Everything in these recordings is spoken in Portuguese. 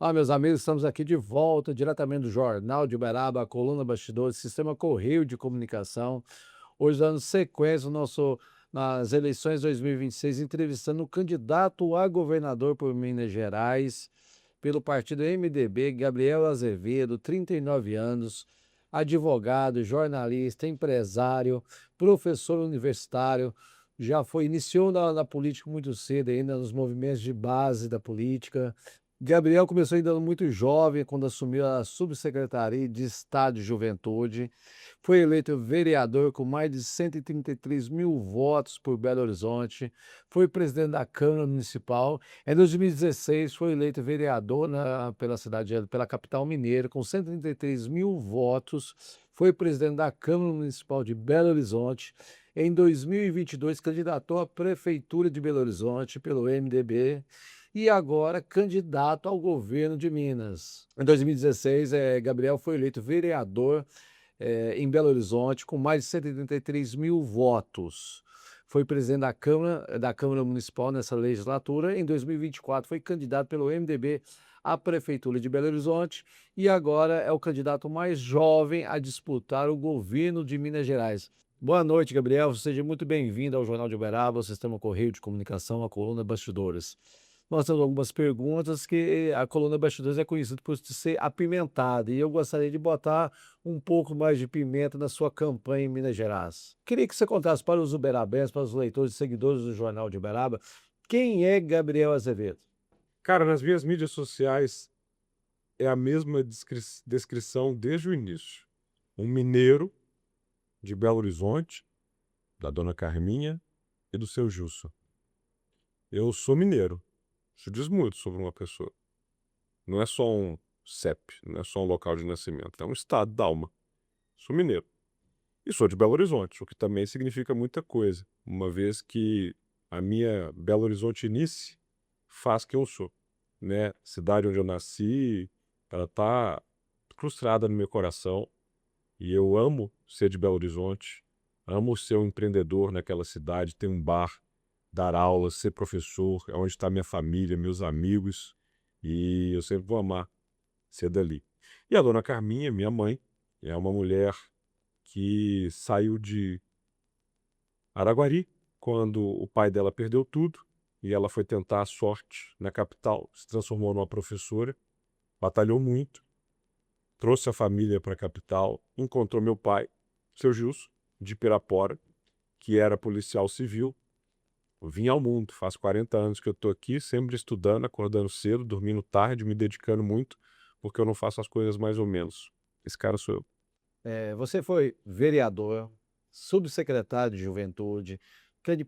Olá, meus amigos, estamos aqui de volta, diretamente do Jornal de Uberaba, a coluna Bastidores, Sistema Correio de Comunicação. Hoje, dando sequência nas eleições 2026, entrevistando o candidato a governador por Minas Gerais, pelo partido MDB, Gabriel Azevedo, 39 anos, advogado, jornalista, empresário, professor universitário. Iniciou na política muito cedo, ainda nos movimentos de base da política. Gabriel começou ainda muito jovem, quando assumiu a Subsecretaria de Estado de Juventude. Foi eleito vereador com mais de 133 mil votos por Belo Horizonte. Foi presidente da Câmara Municipal. Em 2016, foi eleito vereador pela capital mineira, com 133 mil votos. Foi presidente da Câmara Municipal de Belo Horizonte. Em 2022, candidatou à Prefeitura de Belo Horizonte pelo MDB e agora candidato ao governo de Minas. Em 2016, Gabriel foi eleito vereador em Belo Horizonte com mais de 133 mil votos. Foi presidente da Câmara Municipal nessa legislatura. Em 2024, foi candidato pelo MDB à Prefeitura de Belo Horizonte e agora é o candidato mais jovem a disputar o governo de Minas Gerais. Boa noite, Gabriel. Seja muito bem-vindo ao Jornal de Uberaba, ao Sistema Correio de Comunicação, a coluna Bastidores. Nós temos algumas perguntas que a coluna Bastidores é conhecida por ser apimentada e eu gostaria de botar um pouco mais de pimenta na sua campanha em Minas Gerais. Queria que você contasse para os uberabenses, para os leitores e seguidores do Jornal de Uberaba, quem é Gabriel Azevedo? Cara, nas minhas mídias sociais é a mesma descrição desde o início. Um mineiro de Belo Horizonte, da dona Carminha e do seu Gilson. Eu sou mineiro. Isso diz muito sobre uma pessoa. Não é só um CEP, não é só um local de nascimento, é um estado da alma. Sou mineiro. E sou de Belo Horizonte, o que também significa muita coisa, uma vez que a minha Belo Horizontinice faz quem eu sou, né? Cidade onde eu nasci, ela tá incrustada no meu coração e eu amo ser de Belo Horizonte, amo ser um empreendedor naquela cidade, ter um bar, dar aulas, ser professor, é onde está minha família, meus amigos, e eu sempre vou amar ser dali. E a dona Carminha, minha mãe, é uma mulher que saiu de Araguari quando o pai dela perdeu tudo e ela foi tentar a sorte na capital, se transformou numa professora, batalhou muito, trouxe a família para a capital, encontrou meu pai, seu Gilson, de Pirapora, que era policial civil. Eu vim ao mundo, faz 40 anos que eu estou aqui, sempre estudando, acordando cedo, dormindo tarde, me dedicando muito, porque eu não faço as coisas mais ou menos. Esse cara sou eu. Você foi vereador, subsecretário de Juventude,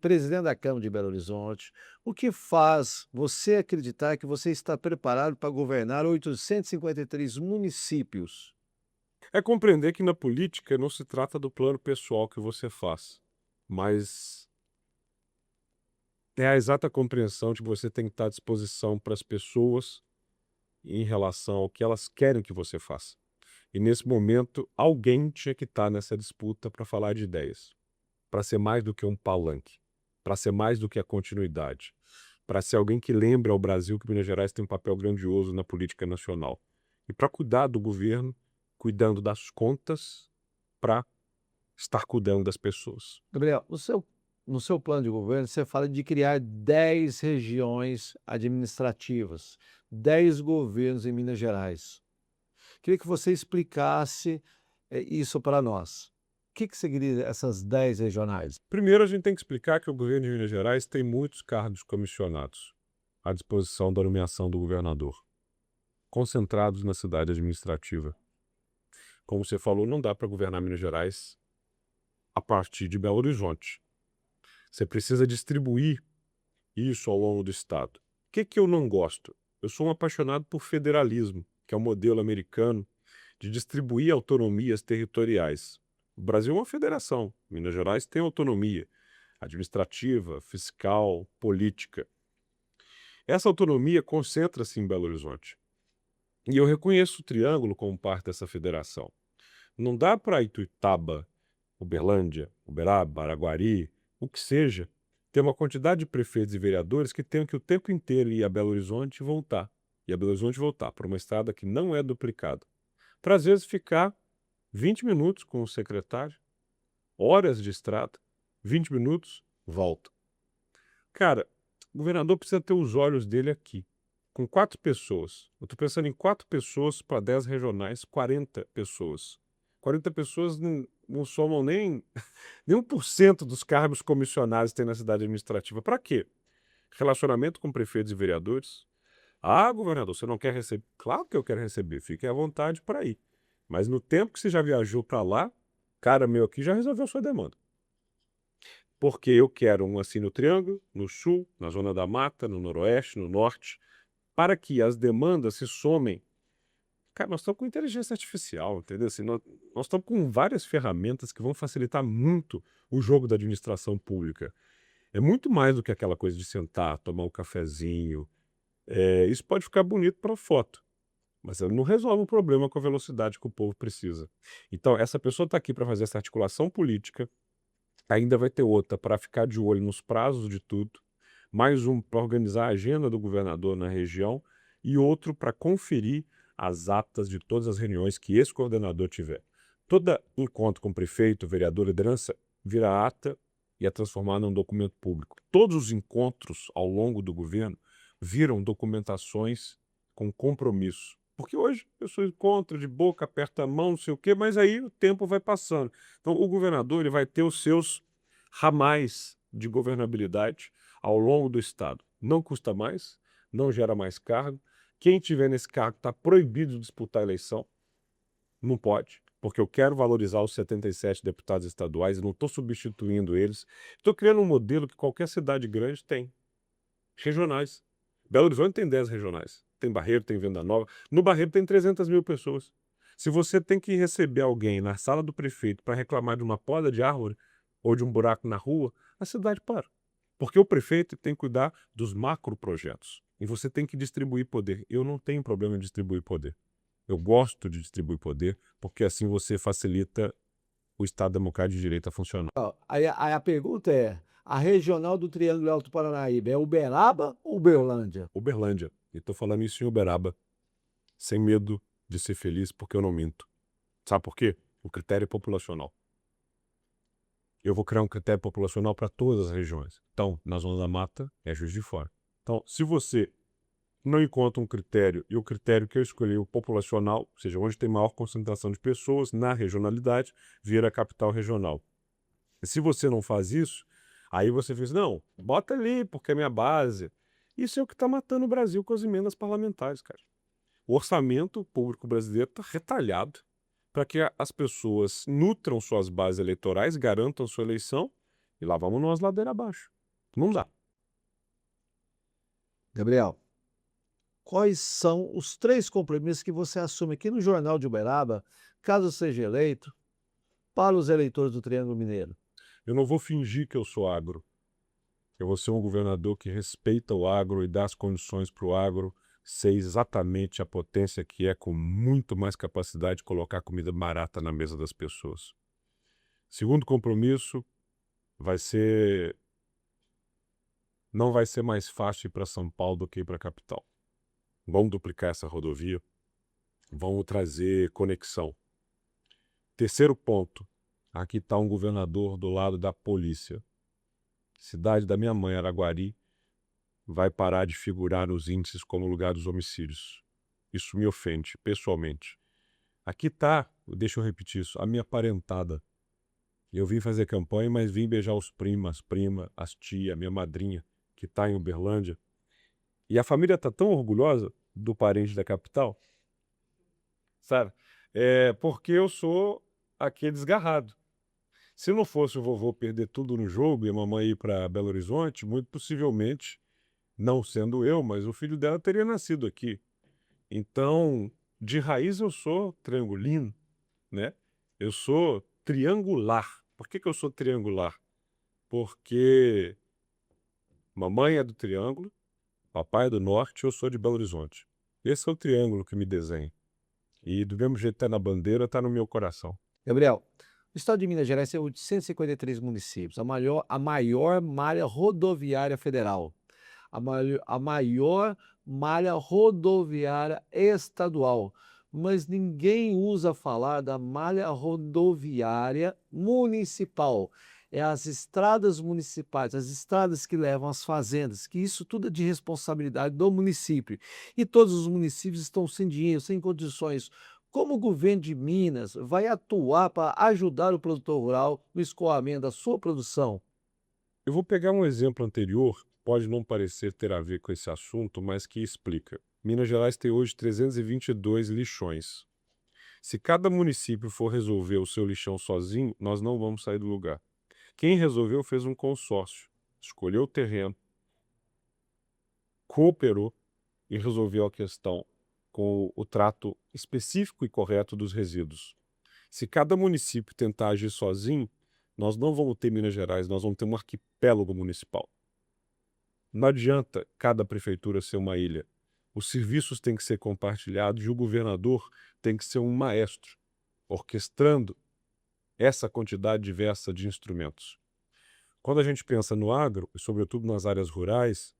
presidente da Câmara de Belo Horizonte. O que faz você acreditar que você está preparado para governar 853 municípios? É compreender que na política não se trata do plano pessoal que você faz, mas é a exata compreensão de que você tem que estar à disposição para as pessoas em relação ao que elas querem que você faça. E nesse momento, alguém tinha que estar nessa disputa para falar de ideias, para ser mais do que um palanque, para ser mais do que a continuidade, para ser alguém que lembre ao Brasil que Minas Gerais tem um papel grandioso na política nacional. E para cuidar do governo, cuidando das contas, para estar cuidando das pessoas. Gabriel, no seu plano de governo, você fala de criar 10 regiões administrativas, 10 governos em Minas Gerais. Queria que você explicasse isso para nós. O que seriam essas 10 regionais? Primeiro, a gente tem que explicar que o governo de Minas Gerais tem muitos cargos comissionados à disposição da nomeação do governador, concentrados na cidade administrativa. Como você falou, não dá para governar Minas Gerais a partir de Belo Horizonte. Você precisa distribuir isso ao longo do estado. O que eu não gosto? Eu sou um apaixonado por federalismo, que é o modelo americano de distribuir autonomias territoriais. O Brasil é uma federação. Minas Gerais tem autonomia administrativa, fiscal, política. Essa autonomia concentra-se em Belo Horizonte. E eu reconheço o Triângulo como parte dessa federação. Não dá para Ituiutaba, Uberlândia, Uberaba, Araguari, o que seja, ter uma quantidade de prefeitos e vereadores que tenham que o tempo inteiro ir a Belo Horizonte e voltar. e a Belo Horizonte voltar para uma estrada que não é duplicada, para às vezes ficar 20 minutos com o secretário, horas de estrada, 20 minutos, volta. Cara, o governador precisa ter os olhos dele aqui, com 4 pessoas. Eu estou pensando em 4 pessoas para 10 regionais, 40 pessoas. 40 pessoas não somam nem 1% dos cargos comissionados que tem na cidade administrativa. Para quê? Relacionamento com prefeitos e vereadores. Ah, governador, você não quer receber? Claro que eu quero receber, fique à vontade para ir. Mas no tempo que você já viajou para lá, cara meu aqui já resolveu a sua demanda. Porque eu quero um assim no Triângulo, no Sul, na Zona da Mata, no Noroeste, no Norte, para que as demandas se somem. Cara, nós estamos com inteligência artificial, entendeu? Assim, nós estamos com várias ferramentas que vão facilitar muito o jogo da administração pública. É muito mais do que aquela coisa de sentar, tomar um cafezinho. Isso pode ficar bonito para foto, mas ela não resolve o problema com a velocidade que o povo precisa. Então, essa pessoa está aqui para fazer essa articulação política, ainda vai ter outra para ficar de olho nos prazos de tudo, mais um para organizar a agenda do governador na região e outro para conferir as atas de todas as reuniões que esse coordenador tiver. Todo encontro com o prefeito, vereador, liderança, vira ata e é transformado num documento público. Todos os encontros ao longo do governo viram documentações com compromisso. Porque hoje a pessoa encontra de boca, aperta a mão, não sei o quê, mas aí o tempo vai passando. Então o governador ele vai ter os seus ramais de governabilidade ao longo do estado. Não custa mais, não gera mais cargo. Quem tiver nesse cargo está proibido de disputar a eleição. Não pode, porque eu quero valorizar os 77 deputados estaduais e não estou substituindo eles. Estou criando um modelo que qualquer cidade grande tem. Regionais. Belo Horizonte tem 10 regionais. Tem Barreiro, tem Venda Nova. No Barreiro tem 300 mil pessoas. Se você tem que receber alguém na sala do prefeito para reclamar de uma poda de árvore ou de um buraco na rua, a cidade para. Porque o prefeito tem que cuidar dos macroprojetos. E você tem que distribuir poder. Eu não tenho problema em distribuir poder. Eu gosto de distribuir poder, porque assim você facilita o Estado Democrático de Direito a funcionar. Ó, aí a pergunta é: a regional do Triângulo Alto Paranaíba é Uberaba ou Uberlândia? Uberlândia. E estou falando isso em Uberaba, sem medo de ser feliz, porque eu não minto. Sabe por quê? O critério é populacional. Eu vou criar um critério populacional para todas as regiões. Então, na Zona da Mata, é Juiz de Fora. Então, se você não encontra um critério, e o critério que eu escolhi, o populacional, ou seja, onde tem maior concentração de pessoas, na regionalidade, vira a capital regional. E se você não faz isso, aí você diz, não, bota ali, porque é minha base. Isso é o que está matando o Brasil com as emendas parlamentares, cara. O orçamento público brasileiro está retalhado para que as pessoas nutram suas bases eleitorais, garantam sua eleição, e lá vamos nós ladeira abaixo. Não dá. Gabriel, quais são os 3 compromissos que você assume aqui no Jornal de Uberaba, caso seja eleito, para os eleitores do Triângulo Mineiro? Eu não vou fingir que eu sou agro. Eu vou ser um governador que respeita o agro e dá as condições para o agro ser exatamente a potência que é, com muito mais capacidade de colocar comida barata na mesa das pessoas. Segundo compromisso, não vai ser mais fácil ir para São Paulo do que ir para a capital. Vamos duplicar essa rodovia, vamos trazer conexão. Terceiro ponto, aqui está um governador do lado da polícia. Cidade da minha mãe, Araguari, vai parar de figurar nos índices como lugar dos homicídios. Isso me ofende, pessoalmente. Aqui está, deixa eu repetir isso, a minha parentada. Eu vim fazer campanha, mas vim beijar os primos, as primas, as tias, minha madrinha, que está em Uberlândia. E a família está tão orgulhosa do parente da capital, sabe? Porque eu sou aquele desgarrado. Se não fosse o vovô perder tudo no jogo e a mamãe ir para Belo Horizonte, muito possivelmente, não sendo eu, mas o filho dela teria nascido aqui. Então, de raiz eu sou triangulino, né? Eu sou triangular. Por que eu sou triangular? Porque mamãe é do Triângulo, papai é do Norte e eu sou de Belo Horizonte. Esse é o triângulo que me desenha. E do mesmo jeito que está na bandeira, está no meu coração. Gabriel, o estado de Minas Gerais tem 853 municípios, a maior malha rodoviária federal, a maior malha rodoviária estadual, mas ninguém usa falar da malha rodoviária municipal. É as estradas municipais, as estradas que levam às fazendas, que isso tudo é de responsabilidade do município. E todos os municípios estão sem dinheiro, sem condições. Como o governo de Minas vai atuar para ajudar o produtor rural no escoamento da sua produção? Eu vou pegar um exemplo anterior, pode não parecer ter a ver com esse assunto, mas que explica. Minas Gerais tem hoje 322 lixões. Se cada município for resolver o seu lixão sozinho, nós não vamos sair do lugar. Quem resolveu fez um consórcio, escolheu o terreno, cooperou e resolveu a questão com o trato específico e correto dos resíduos. Se cada município tentar agir sozinho, nós não vamos ter Minas Gerais, nós vamos ter um arquipélago municipal. Não adianta cada prefeitura ser uma ilha. Os serviços têm que ser compartilhados e o governador tem que ser um maestro, orquestrando essa quantidade diversa de instrumentos. Quando a gente pensa no agro, e sobretudo nas áreas rurais,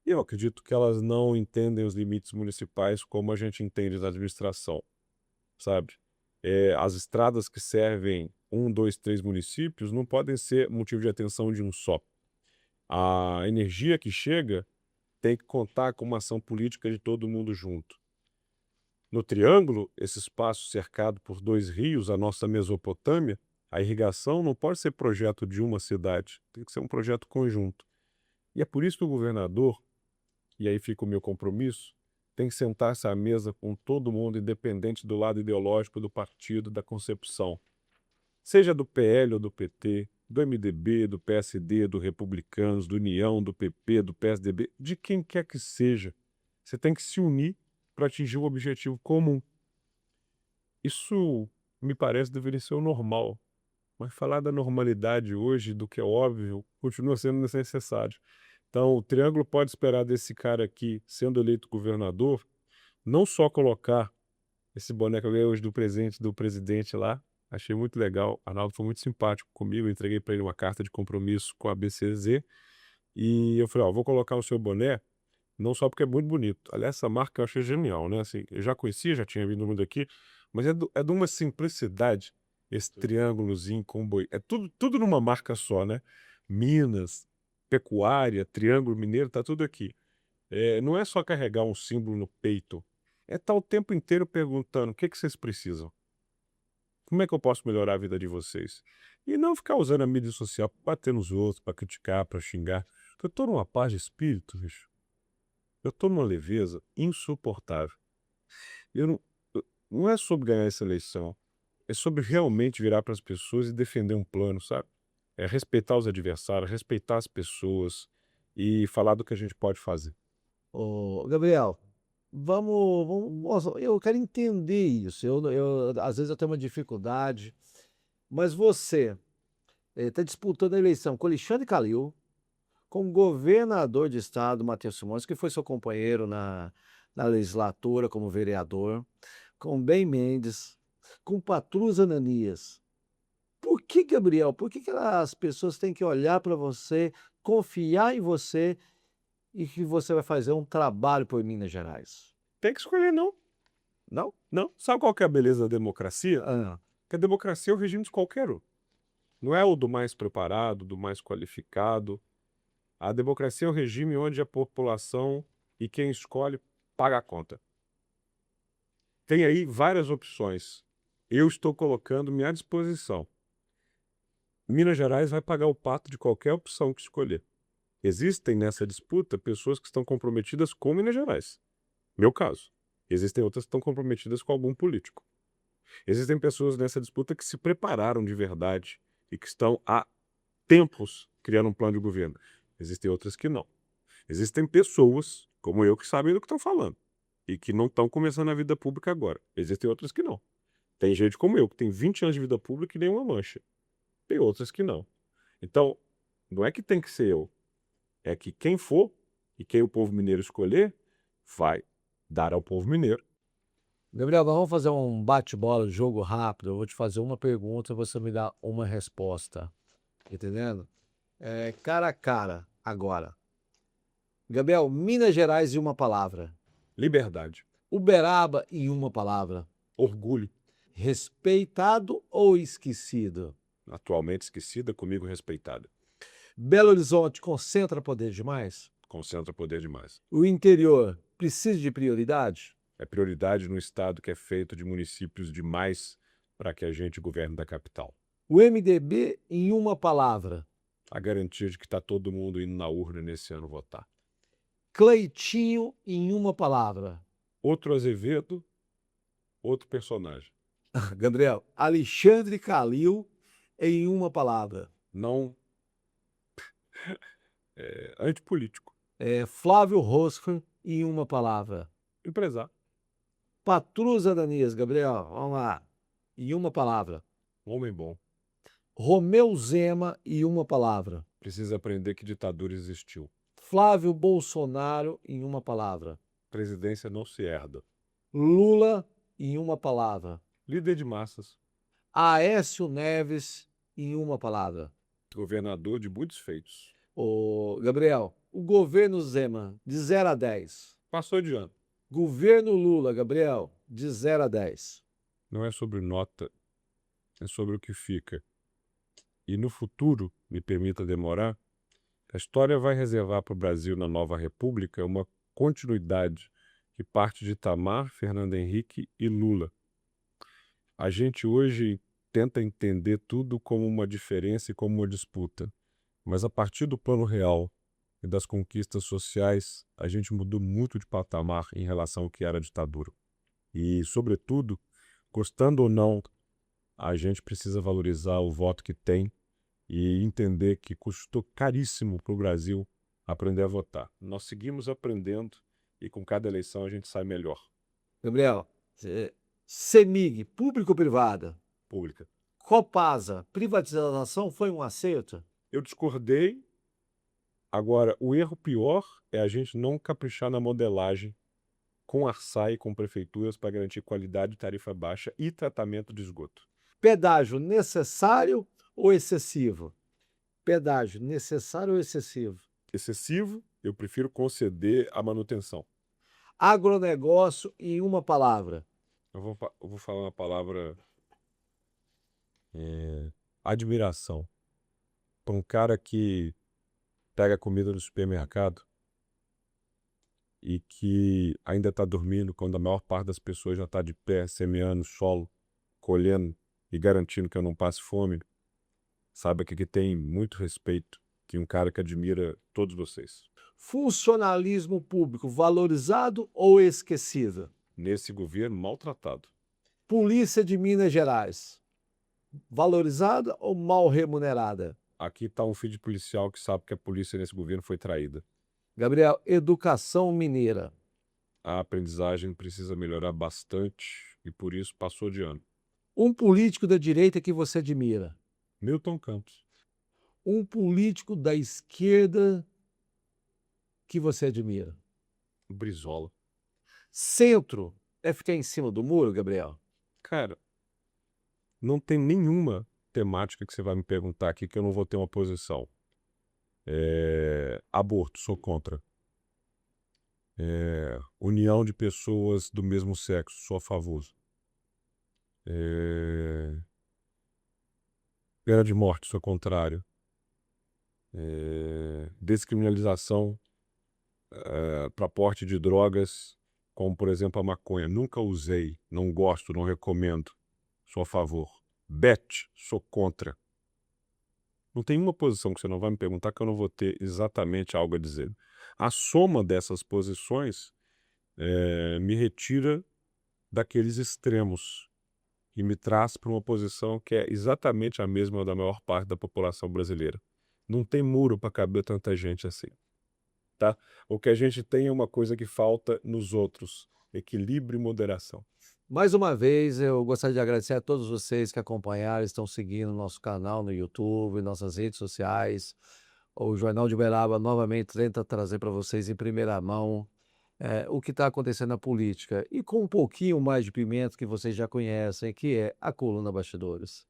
eu acredito que elas não entendem os limites municipais como a gente entende na administração, sabe? As estradas que servem 1, 2, 3 municípios não podem ser motivo de atenção de um só. A energia que chega tem que contar com uma ação política de todo mundo junto. No Triângulo, esse espaço cercado por 2 rios, a nossa Mesopotâmia, a irrigação não pode ser projeto de uma cidade, tem que ser um projeto conjunto. E é por isso que o governador, e aí fica o meu compromisso, tem que sentar-se à mesa com todo mundo, independente do lado ideológico do partido, da concepção. Seja do PL ou do PT, do MDB, do PSD, do Republicanos, do União, do PP, do PSDB, de quem quer que seja. Você tem que se unir para atingir um objetivo comum. Isso, me parece, deveria ser o normal. Mas falar da normalidade hoje, do que é óbvio, continua sendo necessário. Então, o Triângulo pode esperar desse cara aqui, sendo eleito governador, não só colocar esse boné que eu ganhei hoje do presente do presidente lá, achei muito legal. Arnaldo foi muito simpático comigo, eu entreguei para ele uma carta de compromisso com a BCZ. E eu falei, ó, vou colocar o seu boné, não só porque é muito bonito. Aliás, essa marca eu achei genial, né? Assim, eu já conhecia, já tinha vindo muito aqui, mas é de uma simplicidade esse triângulozinho com boi. É tudo numa marca só, né? Minas, pecuária, Triângulo Mineiro, tá tudo aqui. Não é só carregar um símbolo no peito, é estar o tempo inteiro perguntando o que vocês precisam. Como é que eu posso melhorar a vida de vocês? E não ficar usando a mídia social para bater nos outros, para criticar, para xingar. Porque eu tô numa paz de espírito, bicho. Eu tô numa leveza insuportável. Não é sobre ganhar essa eleição. É sobre realmente virar para as pessoas e defender um plano, sabe? É respeitar os adversários, respeitar as pessoas e falar do que a gente pode fazer. Ô, Gabriel, nossa, eu quero entender isso. Às vezes eu tenho uma dificuldade, mas você está disputando a eleição com Alexandre Calil, com o governador de estado, Matheus Simões, que foi seu companheiro na legislatura como vereador, com Ben Mendes, com Patrus Ananias. Por que, Gabriel? Por que as pessoas têm que olhar para você, confiar em você e que você vai fazer um trabalho por Minas Gerais? Tem que escolher, não. Não? Não. Sabe qual que é a beleza da democracia? Ah, Que a democracia é o regime de qualquer um. Não é o do mais preparado, do mais qualificado. A democracia é o regime onde a população e quem escolhe paga a conta. Tem aí várias opções. Eu estou colocando-me à disposição. Minas Gerais vai pagar o pato de qualquer opção que escolher. Existem nessa disputa pessoas que estão comprometidas com Minas Gerais. Meu caso. Existem outras que estão comprometidas com algum político. Existem pessoas nessa disputa que se prepararam de verdade e que estão há tempos criando um plano de governo. Existem outras que não. Existem pessoas, como eu, que sabem do que estão falando e que não estão começando a vida pública agora. Existem outras que não. Tem gente como eu, que tem 20 anos de vida pública e nenhuma mancha. Tem outras que não. Então, não é que tem que ser eu. É que quem for e quem o povo mineiro escolher, vai dar ao povo mineiro. Gabriel, vamos fazer um bate-bola, jogo rápido. Eu vou te fazer uma pergunta e você me dá uma resposta. Entendendo? Cara a cara, agora. Gabriel, Minas Gerais em uma palavra. Liberdade, Uberaba em uma palavra. orgulho, Respeitado ou esquecido? atualmente esquecida, comigo respeitada. Belo Horizonte concentra poder demais? Concentra poder demais. O interior precisa de prioridade? É prioridade no estado que é feito de municípios demais para que a gente governe da capital. O MDB em uma palavra. A garantia de que está todo mundo indo na urna nesse ano votar. Cleitinho em uma palavra. Outro Azevedo, outro personagem. Gabriel, Alexandre Calil em uma palavra. Não antipolítico. Flávio Rosco em uma palavra. Empresário. Patrus Adanias, Gabriel, vamos lá. Em uma palavra. Homem bom. Romeu Zema em uma palavra. Precisa aprender que ditadura existiu. Flávio Bolsonaro em uma palavra. Presidência não se herda. Lula em uma palavra. Líder de massas. Aécio Neves em uma palavra. Governador de muitos feitos. Gabriel, o governo Zema, de 0 a 10. Passou de ano. Governo Lula, Gabriel, de 0 a 10. Não é sobre nota, é sobre o que fica. E no futuro, me permita demorar, a história vai reservar para o Brasil na nova república uma continuidade que parte de Itamar, Fernando Henrique e Lula. A gente hoje tenta entender tudo como uma diferença e como uma disputa, mas a partir do plano real e das conquistas sociais, a gente mudou muito de patamar em relação ao que era a ditadura. E, sobretudo, gostando ou não, a gente precisa valorizar o voto que tem e entender que custou caríssimo para o Brasil aprender a votar. Nós seguimos aprendendo e com cada eleição a gente sai melhor. Gabriel, CEMIG, público-privada. Pública. Copasa, privatização foi um acerto? Eu discordei. Agora, o erro pior é a gente não caprichar na modelagem com ARSAI e com prefeituras para garantir qualidade, tarifa baixa e tratamento de esgoto. Pedágio necessário ou excessivo? Pedágio necessário ou excessivo? Excessivo, eu prefiro conceder a manutenção. Agronegócio em uma palavra. Eu vou falar uma palavra admiração. Para um cara que pega comida no supermercado e que ainda está dormindo quando a maior parte das pessoas já está de pé, semeando solo, colhendo e garantindo que eu não passe fome, saiba que aqui tem muito respeito, que um cara que admira todos vocês. Funcionalismo público valorizado ou esquecido? Nesse governo maltratado. Polícia de Minas Gerais, valorizada ou mal remunerada? Aqui está um filho de policial que sabe que a polícia nesse governo foi traída. Gabriel, educação mineira. A aprendizagem precisa melhorar bastante e por isso passou de ano. Um político da direita que você admira. Milton Campos. Um político da esquerda que você admira. Brizola. Centro é ficar em cima do muro, Gabriel? Cara, não tem nenhuma temática que você vai me perguntar aqui que eu não vou ter uma posição. Aborto, sou contra. União de pessoas do mesmo sexo, sou a favor. Pena de morte, sou contrário. Descriminalização para porte de drogas, como por exemplo a maconha. Nunca usei, não gosto, não recomendo. Sou a favor. Bet, sou contra. Não tem uma posição que você não vai me perguntar que eu não vou ter exatamente algo a dizer. A soma dessas posições me retira daqueles extremos e me traz para uma posição que é exatamente a mesma da maior parte da população brasileira. Não tem muro para caber tanta gente assim. Tá? O que a gente tem é uma coisa que falta nos outros: equilíbrio e moderação. Mais uma vez, eu gostaria de agradecer a todos vocês que acompanharam, estão seguindo o nosso canal no YouTube, nossas redes sociais. O Jornal de Uberaba novamente tenta trazer para vocês em primeira mão o que está acontecendo na política e com um pouquinho mais de pimenta que vocês já conhecem, que é a Coluna Bastidores.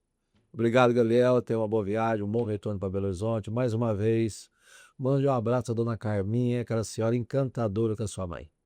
Obrigado, Gabriel. Tenha uma boa viagem, um bom retorno para Belo Horizonte. Mais uma vez, Mande um abraço à dona Carminha, aquela senhora encantadora com a sua mãe.